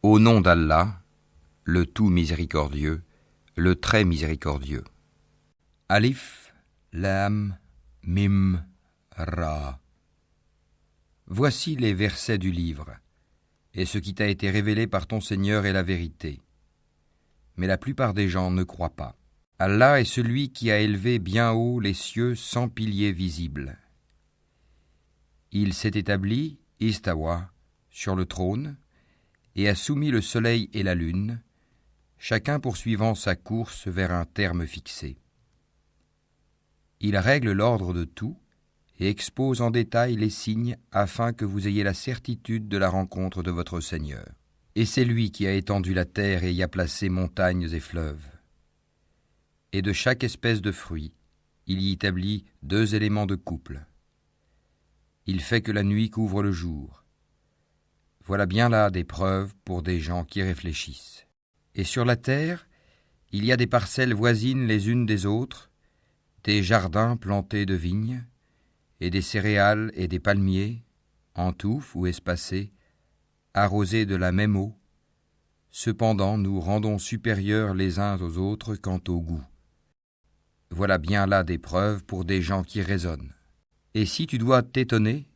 Au nom d'Allah, le tout miséricordieux, le très miséricordieux. Alif, Lam, Mim, Ra. Voici les versets du livre, et ce qui t'a été révélé par ton Seigneur est la vérité. Mais la plupart des gens ne croient pas. Allah est celui qui a élevé bien haut les cieux sans piliers visibles. Il s'est établi, istawa, sur le trône, et a soumis le soleil et la lune, chacun poursuivant sa course vers un terme fixé. Il règle l'ordre de tout et expose en détail les signes afin que vous ayez la certitude de la rencontre de votre Seigneur. Et c'est lui qui a étendu la terre et y a placé montagnes et fleuves. Et de chaque espèce de fruit, il y établit 2 éléments de couple. Il fait que la nuit couvre le jour. Voilà bien là des preuves pour des gens qui réfléchissent. Et sur la terre, il y a des parcelles voisines les unes des autres, des jardins plantés de vignes, et des céréales et des palmiers, en touffes ou espacés, arrosés de la même eau. Cependant, nous rendons supérieurs les uns aux autres quant au goût. Voilà bien là des preuves pour des gens qui raisonnent. Et si tu dois t'étonner,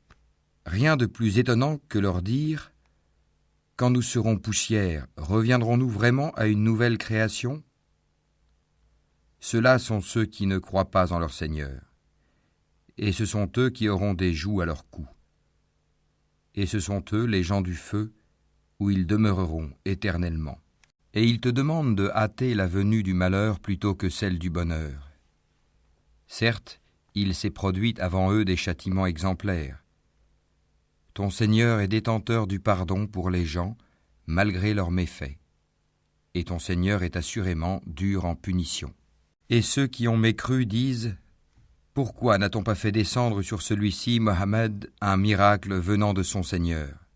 rien de plus étonnant que leur dire « Quand nous serons poussière, reviendrons-nous vraiment à une nouvelle création ?» Ceux-là sont ceux qui ne croient pas en leur Seigneur. Et ce sont eux qui auront des jougs à leur cou. Et ce sont eux les gens du feu, où ils demeureront éternellement. Et ils te demandent de hâter la venue du malheur plutôt que celle du bonheur. Certes, il s'est produit avant eux des châtiments exemplaires. Ton Seigneur est détenteur du pardon pour les gens, malgré leurs méfaits. Et ton Seigneur est assurément dur en punition. Et ceux qui ont mécru disent « Pourquoi n'a-t-on pas fait descendre sur celui-ci, Mohammed, un miracle venant de son Seigneur ?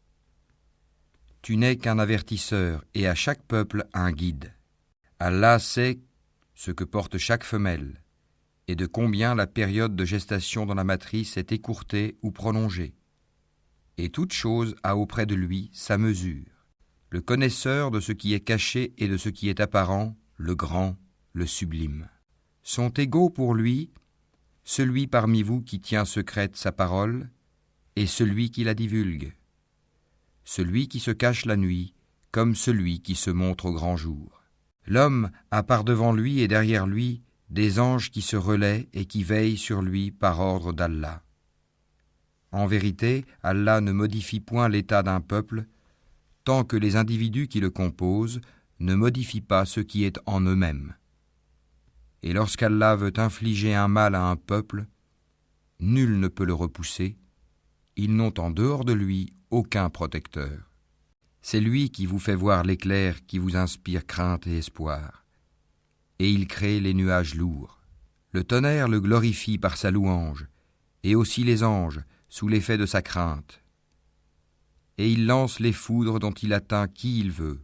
Tu n'es qu'un avertisseur et à chaque peuple un guide. Allah sait ce que porte chaque femelle et de combien la période de gestation dans la matrice est écourtée ou prolongée. Et toute chose a auprès de lui sa mesure. Le connaisseur de ce qui est caché et de ce qui est apparent, le grand, le sublime. Sont égaux pour lui celui parmi vous qui tient secrète sa parole et celui qui la divulgue, celui qui se cache la nuit comme celui qui se montre au grand jour. L'homme a par devant lui et derrière lui des anges qui se relaient et qui veillent sur lui par ordre d'Allah. En vérité, Allah ne modifie point l'état d'un peuple tant que les individus qui le composent ne modifient pas ce qui est en eux-mêmes. Et lorsqu'Allah veut infliger un mal à un peuple, nul ne peut le repousser, ils n'ont en dehors de lui aucun protecteur. C'est lui qui vous fait voir l'éclair qui vous inspire crainte et espoir. Et il crée les nuages lourds. Le tonnerre le glorifie par sa louange, et aussi les anges sous l'effet de sa crainte. Et il lance les foudres dont il atteint qui il veut.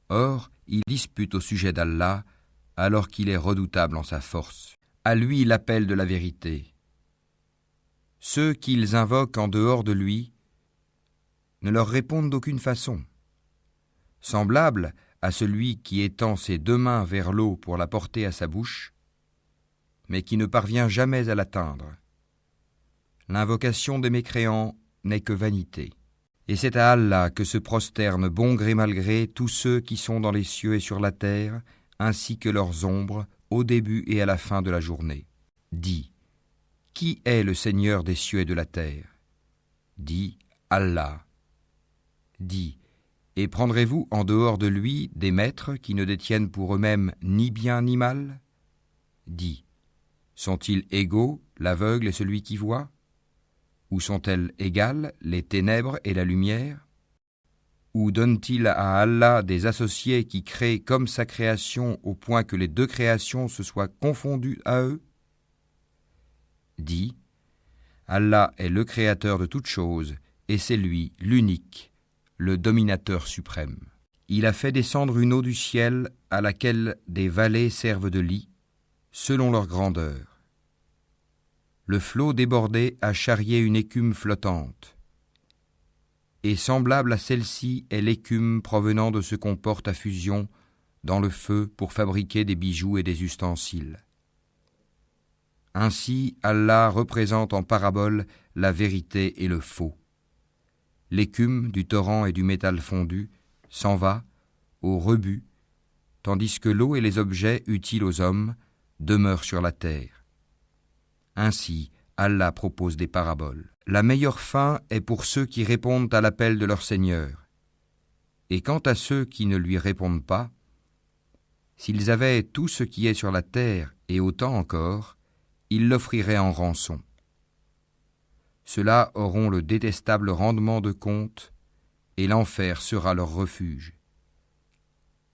Or, il dispute au sujet d'Allah, alors qu'il est redoutable en sa force. À lui l'appel de la vérité. Ceux qu'ils invoquent en dehors de lui ne leur répondent d'aucune façon. Semblable à celui qui étend ses 2 mains vers l'eau pour la porter à sa bouche, mais qui ne parvient jamais à l'atteindre. L'invocation des mécréants n'est que vanité. Et c'est à Allah que se prosternent bon gré mal gré tous ceux qui sont dans les cieux et sur la terre, ainsi que leurs ombres, au début et à la fin de la journée. Dis, qui est le Seigneur des cieux et de la terre ? Dis, Allah. Dis, et prendrez-vous en dehors de lui des maîtres qui ne détiennent pour eux-mêmes ni bien ni mal ? Dis, sont-ils égaux, l'aveugle et celui qui voit ? Ou sont-elles égales, les ténèbres et la lumière ? Ou donne-t-il à Allah des associés qui créent comme sa création au point que les 2 créations se soient confondues à eux ? Dis, Allah est le créateur de toutes choses, et c'est lui, l'unique, le dominateur suprême. Il a fait descendre une eau du ciel à laquelle des vallées servent de lit, selon leur grandeur. Le flot débordé a charrié une écume flottante. et semblable à celle-ci est l'écume provenant de ce qu'on porte à fusion dans le feu pour fabriquer des bijoux et des ustensiles. Ainsi, Allah représente en parabole la vérité et le faux. L'écume du torrent et du métal fondu s'en va au rebut, tandis que l'eau et les objets utiles aux hommes demeurent sur la terre. Ainsi, Allah propose des paraboles. La meilleure fin est pour ceux qui répondent à l'appel de leur Seigneur. Et quant à ceux qui ne lui répondent pas, s'ils avaient tout ce qui est sur la terre et autant encore, ils l'offriraient en rançon. Ceux-là auront le détestable rendement de compte, et l'enfer sera leur refuge.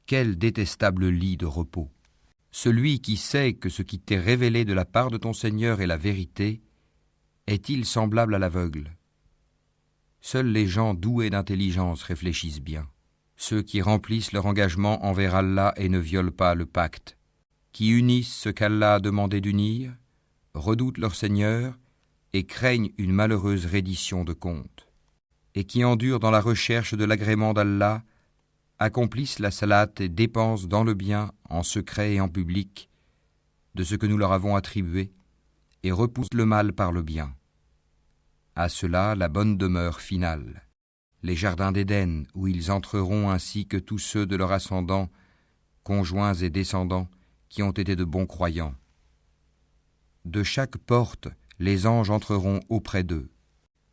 Quel détestable lit de repos! Celui qui sait que ce qui t'est révélé de la part de ton Seigneur est la vérité, est-il semblable à l'aveugle? Seuls les gens doués d'intelligence réfléchissent bien. Ceux qui remplissent leur engagement envers Allah et ne violent pas le pacte, qui unissent ce qu'Allah a demandé d'unir, redoutent leur Seigneur et craignent une malheureuse reddition de compte, et qui endurent dans la recherche de l'agrément d'Allah, accomplissent la salate et dépensent dans le bien, en secret et en public, de ce que nous leur avons attribué, et repoussent le mal par le bien. À cela la bonne demeure finale, les jardins d'Éden, où ils entreront ainsi que tous ceux de leur ascendant, conjoints et descendants, qui ont été de bons croyants. De chaque porte, les anges entreront auprès d'eux.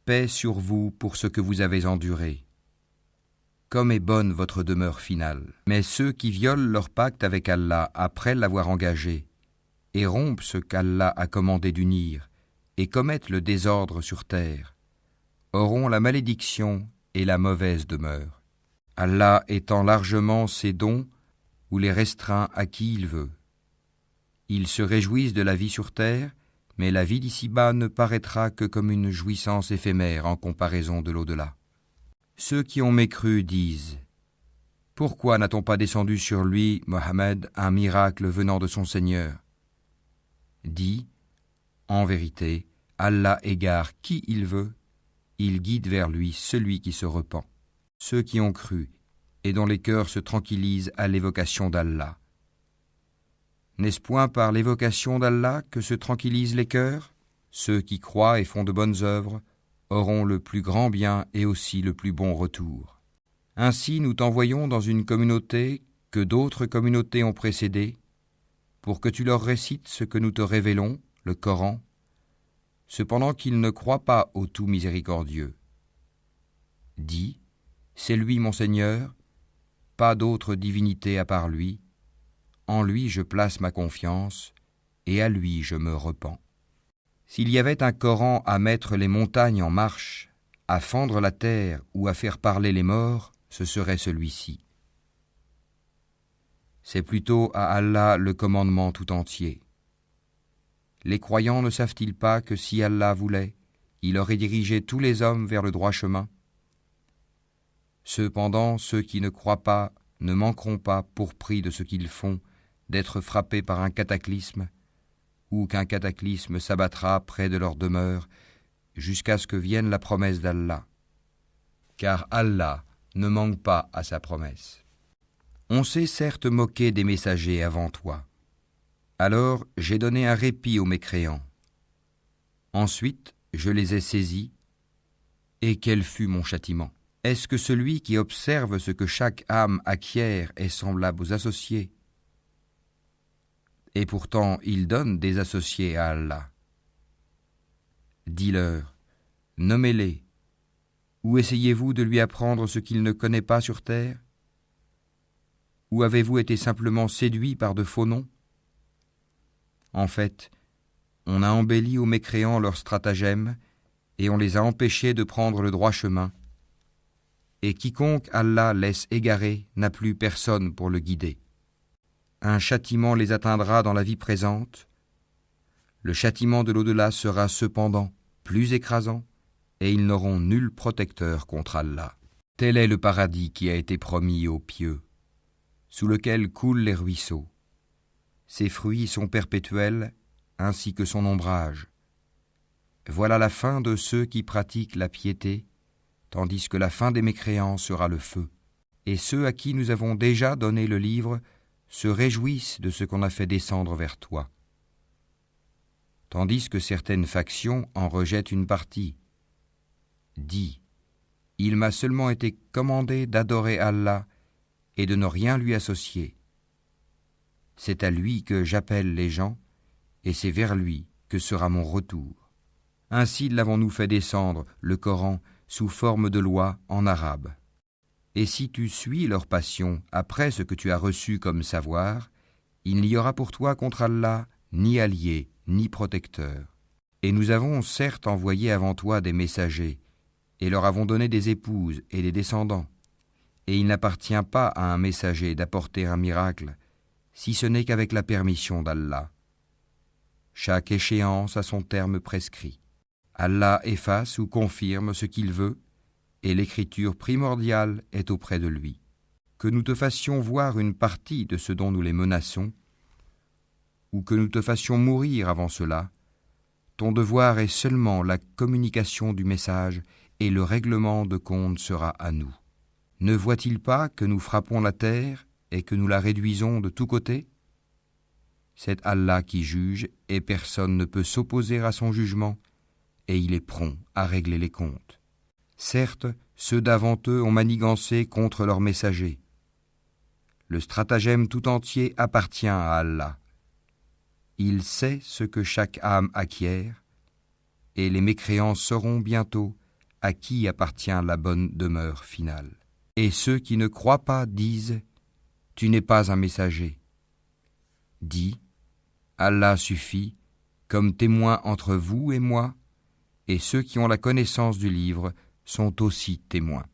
Paix sur vous pour ce que vous avez enduré. Comme est bonne votre demeure finale. Mais ceux qui violent leur pacte avec Allah après l'avoir engagé, et rompent ce qu'Allah a commandé d'unir, et commettent le désordre sur terre, auront la malédiction et la mauvaise demeure. Allah étend largement ses dons ou les restreint à qui il veut. Ils se réjouissent de la vie sur terre, mais la vie d'ici-bas ne paraîtra que comme une jouissance éphémère en comparaison de l'au-delà. Ceux qui ont mécru disent « Pourquoi n'a-t-on pas descendu sur lui, Mohammed, un miracle venant de son Seigneur ?» Dis « En vérité, Allah égare qui il veut, il guide vers lui celui qui se repent. » Ceux qui ont cru et dont les cœurs se tranquillisent à l'évocation d'Allah. N'est-ce point par l'évocation d'Allah que se tranquillisent les cœurs? Ceux qui croient et font de bonnes œuvres auront le plus grand bien et aussi le plus bon retour. Ainsi nous t'envoyons dans une communauté que d'autres communautés ont précédée, pour que tu leur récites ce que nous te révélons, le Coran, cependant qu'ils ne croient pas au tout miséricordieux. Dis, c'est lui mon Seigneur, pas d'autre divinité à part lui, en lui je place ma confiance, et à lui je me repens. S'il y avait un Coran à mettre les montagnes en marche, à fendre la terre ou à faire parler les morts, ce serait celui-ci. C'est plutôt à Allah le commandement tout entier. Les croyants ne savent-ils pas que si Allah voulait, il aurait dirigé tous les hommes vers le droit chemin? Cependant, ceux qui ne croient pas ne manqueront pas, pour prix de ce qu'ils font, d'être frappés par un cataclysme, ou qu'un cataclysme s'abattra près de leur demeure, jusqu'à ce que vienne la promesse d'Allah. Car Allah ne manque pas à sa promesse. On s'est certes moqué des messagers avant toi. Alors j'ai donné un répit aux mécréants. Ensuite, je les ai saisis, et quel fut mon châtiment? Est-ce que celui qui observe ce que chaque âme acquiert est semblable aux associés? Et pourtant, il donne des associés à Allah. Dis-leur, nommez-les, ou essayez-vous de lui apprendre ce qu'il ne connaît pas sur terre? Ou avez-vous été simplement séduits par de faux noms? En fait, on a embelli aux mécréants leurs stratagèmes, et on les a empêchés de prendre le droit chemin. Et quiconque Allah laisse égarer n'a plus personne pour le guider. Un châtiment les atteindra dans la vie présente. Le châtiment de l'au-delà sera cependant plus écrasant, et ils n'auront nul protecteur contre Allah. Tel est le paradis qui a été promis aux pieux, sous lequel coulent les ruisseaux. Ses fruits sont perpétuels, ainsi que son ombrage. Voilà la fin de ceux qui pratiquent la piété, tandis que la fin des mécréants sera le feu. Et ceux à qui nous avons déjà donné le livre se réjouissent de ce qu'on a fait descendre vers toi. Tandis que certaines factions en rejettent une partie. Dis, il m'a seulement été commandé d'adorer Allah et de ne rien lui associer. C'est à lui que j'appelle les gens, et c'est vers lui que sera mon retour. Ainsi l'avons-nous fait descendre, le Coran, sous forme de loi en arabe. Et si tu suis leur passion après ce que tu as reçu comme savoir, il n'y aura pour toi contre Allah ni allié, ni protecteur. Et nous avons certes envoyé avant toi des messagers, et leur avons donné des épouses et des descendants. Et il n'appartient pas à un messager d'apporter un miracle, si ce n'est qu'avec la permission d'Allah. Chaque échéance a son terme prescrit. Allah efface ou confirme ce qu'il veut, et l'écriture primordiale est auprès de lui. Que nous te fassions voir une partie de ce dont nous les menaçons, ou que nous te fassions mourir avant cela, ton devoir est seulement la communication du message et le règlement de compte sera à nous. Ne voit-il pas que nous frappons la terre et que nous la réduisons de tous côtés ? C'est Allah qui juge et personne ne peut s'opposer à son jugement et il est prompt à régler les comptes. Certes, ceux d'avant eux ont manigancé contre leurs messagers. Le stratagème tout entier appartient à Allah. Il sait ce que chaque âme acquiert, et les mécréants sauront bientôt à qui appartient la bonne demeure finale. Et ceux qui ne croient pas disent « Tu n'es pas un messager ». Dis « Allah suffit comme témoin entre vous et moi, et ceux qui ont la connaissance du livre sont aussi témoins.